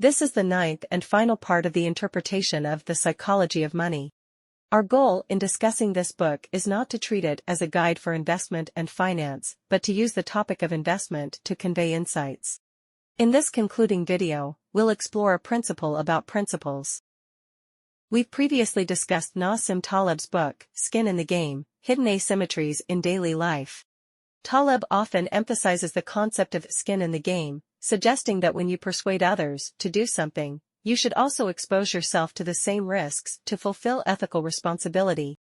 This is the ninth and final part of the interpretation of The Psychology of Money. Our goal in discussing this book is not to treat it as a guide for investment and finance, but to use the topic of investment to convey insights. In this concluding video, we'll explore a principle about principles. We've previously discussed Nassim Taleb's book, Skin in the Game, Hidden Asymmetries in Daily Life. Taleb often emphasizes the concept of skin in the game, suggesting that when you persuade others to do something, you should also expose yourself to the same risks to fulfill ethical responsibility.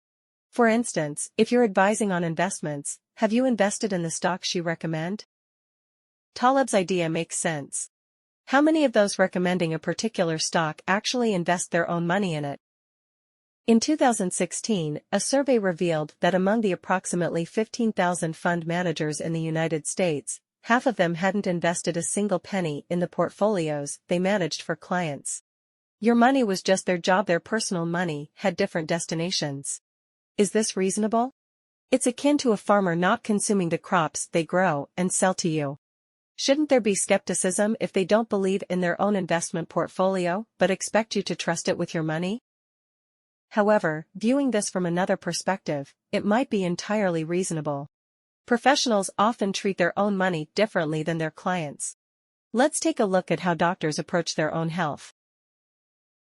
For instance, if you're advising on investments, have you invested in the stocks you recommend? Taleb's idea makes sense. How many of those recommending a particular stock actually invest their own money in it? In 2016, a survey revealed that among the approximately 15,000 fund managers in the United States, half of them hadn't invested a single penny in the portfolios they managed for clients. Your money was just their job. Their personal money had different destinations. Is this reasonable? It's akin to a farmer not consuming the crops they grow and sell to you. Shouldn't there be skepticism if they don't believe in their own investment portfolio but expect you to trust it with your money? However, viewing this from another perspective, it might be entirely reasonable. Professionals often treat their own money differently than their clients. Let's take a look at how doctors approach their own health.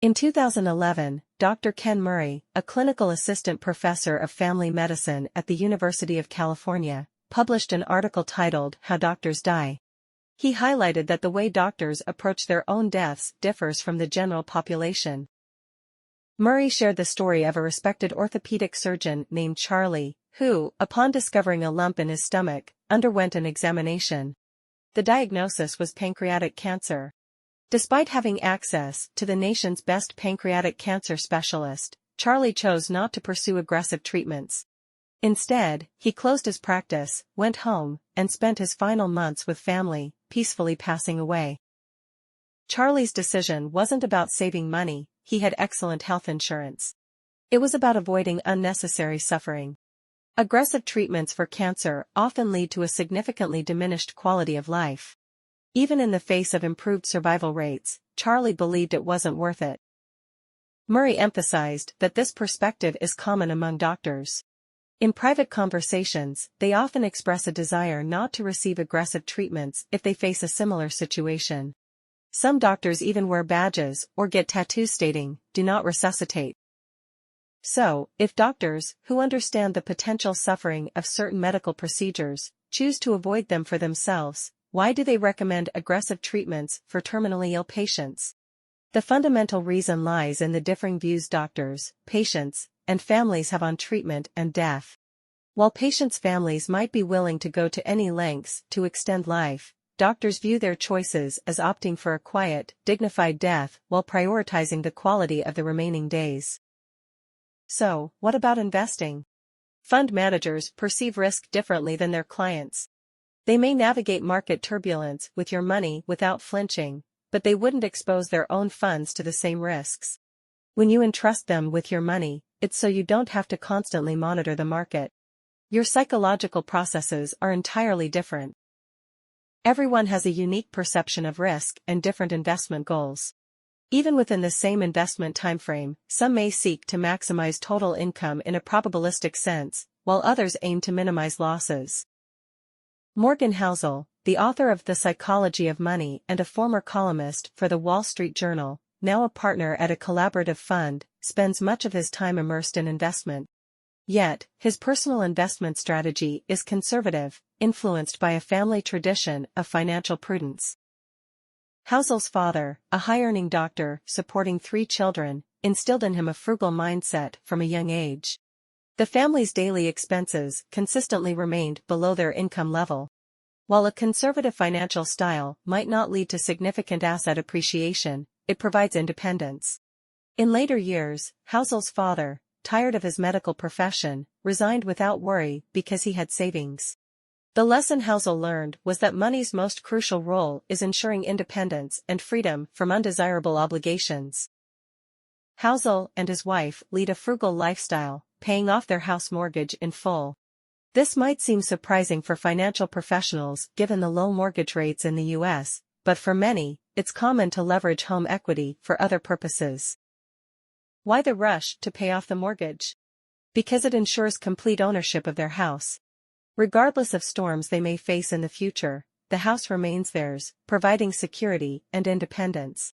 In 2011, Dr. Ken Murray, a clinical assistant professor of family medicine at the University of California, published an article titled How Doctors Die. He highlighted that the way doctors approach their own deaths differs from the general population. Murray shared the story of a respected orthopedic surgeon named Charlie, who, upon discovering a lump in his stomach, underwent an examination. The diagnosis was pancreatic cancer. Despite having access to the nation's best pancreatic cancer specialist, Charlie chose not to pursue aggressive treatments. Instead, he closed his practice, went home, and spent his final months with family, peacefully passing away. Charlie's decision wasn't about saving money. He had excellent health insurance. It was about avoiding unnecessary suffering. Aggressive treatments for cancer often lead to a significantly diminished quality of life. Even in the face of improved survival rates, Charlie believed it wasn't worth it. Murray emphasized that this perspective is common among doctors. In private conversations, they often express a desire not to receive aggressive treatments if they face a similar situation. Some doctors even wear badges or get tattoos stating, "Do not resuscitate." So, if doctors, who understand the potential suffering of certain medical procedures, choose to avoid them for themselves, why do they recommend aggressive treatments for terminally ill patients? The fundamental reason lies in the differing views doctors, patients, and families have on treatment and death. While patients' families might be willing to go to any lengths to extend life, doctors view their choices as opting for a quiet, dignified death while prioritizing the quality of the remaining days. So, what about investing? Fund managers perceive risk differently than their clients. They may navigate market turbulence with your money without flinching, but they wouldn't expose their own funds to the same risks. When you entrust them with your money, it's so you don't have to constantly monitor the market. Your psychological processes are entirely different. Everyone has a unique perception of risk and different investment goals. Even within the same investment timeframe, some may seek to maximize total income in a probabilistic sense, while others aim to minimize losses. Morgan Housel, the author of The Psychology of Money and a former columnist for the Wall Street Journal, now a partner at a collaborative fund, spends much of his time immersed in investment. Yet, his personal investment strategy is conservative, influenced by a family tradition of financial prudence. Housel's father, a high-earning doctor supporting 3 children, instilled in him a frugal mindset from a young age. The family's daily expenses consistently remained below their income level. While a conservative financial style might not lead to significant asset appreciation, it provides independence. In later years, Housel's father, tired of his medical profession, resigned without worry because he had savings. The lesson Housel learned was that money's most crucial role is ensuring independence and freedom from undesirable obligations. Housel and his wife lead a frugal lifestyle, paying off their house mortgage in full. This might seem surprising for financial professionals given the low mortgage rates in the U.S., but for many, it's common to leverage home equity for other purposes. Why the rush to pay off the mortgage? Because it ensures complete ownership of their house. Regardless of storms they may face in the future, the house remains theirs, providing security and independence.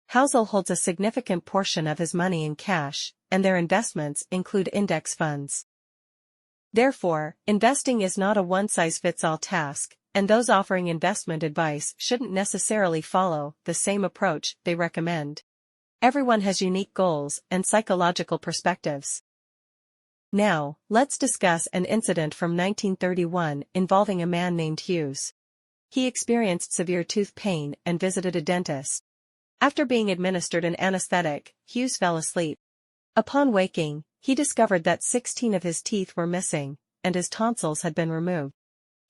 Housel holds a significant portion of his money in cash, and their investments include index funds. Therefore, investing is not a one-size-fits-all task, and those offering investment advice shouldn't necessarily follow the same approach they recommend. Everyone has unique goals and psychological perspectives. Now, let's discuss an incident from 1931 involving a man named Hughes. He experienced severe tooth pain and visited a dentist. After being administered an anesthetic, Hughes fell asleep. Upon waking, he discovered that 16 of his teeth were missing, and his tonsils had been removed.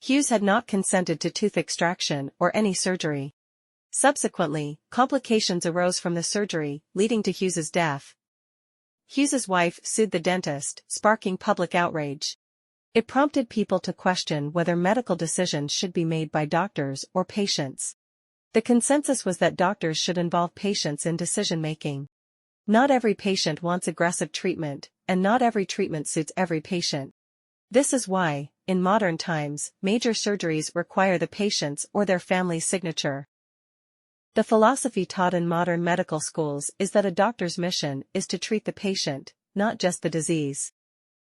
Hughes had not consented to tooth extraction or any surgery. Subsequently, complications arose from the surgery, leading to Hughes's death. Hughes's wife sued the dentist, sparking public outrage. It prompted people to question whether medical decisions should be made by doctors or patients. The consensus was that doctors should involve patients in decision-making. Not every patient wants aggressive treatment, and not every treatment suits every patient. This is why, in modern times, major surgeries require the patient's or their family's signature. The philosophy taught in modern medical schools is that a doctor's mission is to treat the patient, not just the disease.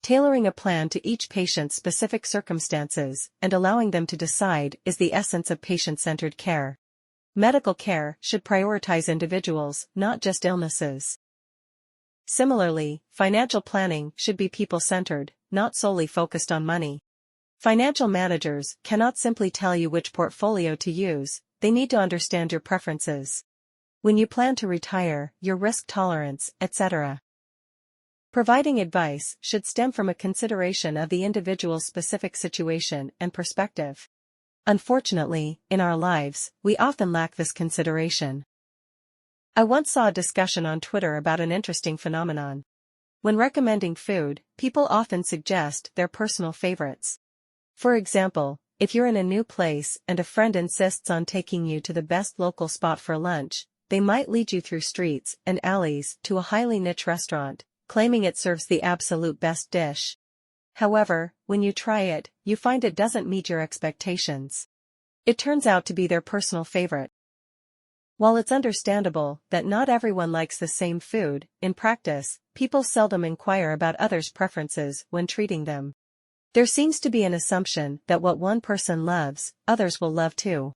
Tailoring a plan to each patient's specific circumstances and allowing them to decide is the essence of patient-centered care. Medical care should prioritize individuals, not just illnesses. Similarly, financial planning should be people-centered, not solely focused on money. Financial managers cannot simply tell you which portfolio to use, they need to understand your preferences. When you plan to retire, your risk tolerance, etc. Providing advice should stem from a consideration of the individual's specific situation and perspective. Unfortunately, in our lives, we often lack this consideration. I once saw a discussion on Twitter about an interesting phenomenon. When recommending food, people often suggest their personal favorites. For example, if you're in a new place and a friend insists on taking you to the best local spot for lunch, they might lead you through streets and alleys to a highly niche restaurant, claiming it serves the absolute best dish. However, when you try it, you find it doesn't meet your expectations. It turns out to be their personal favorite. While it's understandable that not everyone likes the same food, in practice, people seldom inquire about others' preferences when treating them. There seems to be an assumption that what one person loves, others will love too.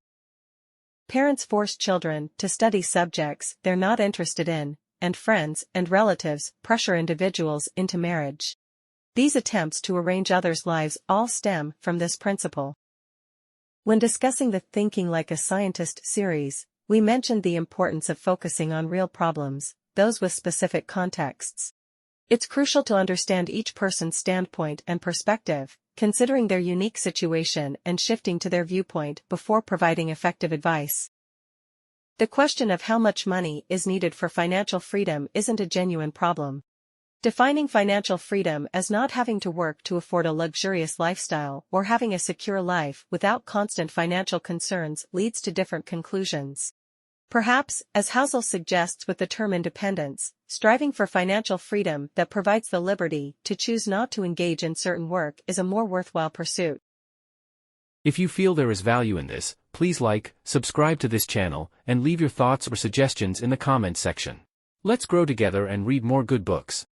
Parents force children to study subjects they're not interested in, and friends and relatives pressure individuals into marriage. These attempts to arrange others' lives all stem from this principle. When discussing the Thinking Like a Scientist series, we mentioned the importance of focusing on real problems, those with specific contexts. It's crucial to understand each person's standpoint and perspective, considering their unique situation and shifting to their viewpoint before providing effective advice. The question of how much money is needed for financial freedom isn't a genuine problem. Defining financial freedom as not having to work to afford a luxurious lifestyle or having a secure life without constant financial concerns leads to different conclusions. Perhaps, as Housel suggests with the term independence, striving for financial freedom that provides the liberty to choose not to engage in certain work is a more worthwhile pursuit. If you feel there is value in this, please like, subscribe to this channel, and leave your thoughts or suggestions in the comments section. Let's grow together and read more good books.